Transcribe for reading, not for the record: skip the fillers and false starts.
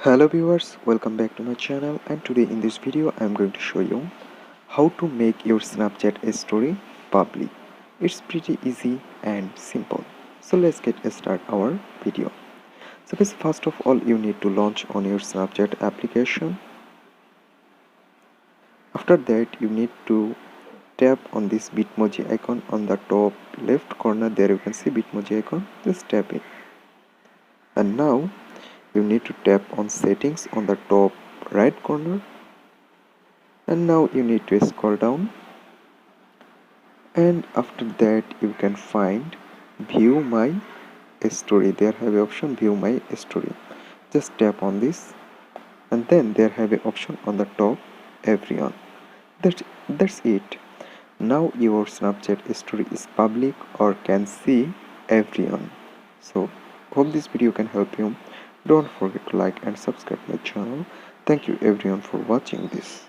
Hello viewers, welcome back to my channel, and today in this video I am going to show you how to make your Snapchat story public. It's pretty easy and simple. So let's get start our video. So guys, first of all you need to launch on your Snapchat application. After that you need to tap on this Bitmoji icon on the top left corner. There you can see Bitmoji icon. Just tap it. And now you need to tap on settings on the top right corner, and now you need to scroll down, and after that you can find view my story. There have a option view my story. Just tap on this, and then there have a option on the top everyone. That's it. Now your Snapchat story is public or can see everyone. So hope this video can help you. Don't forget to like and subscribe my channel. Thank you everyone for watching this.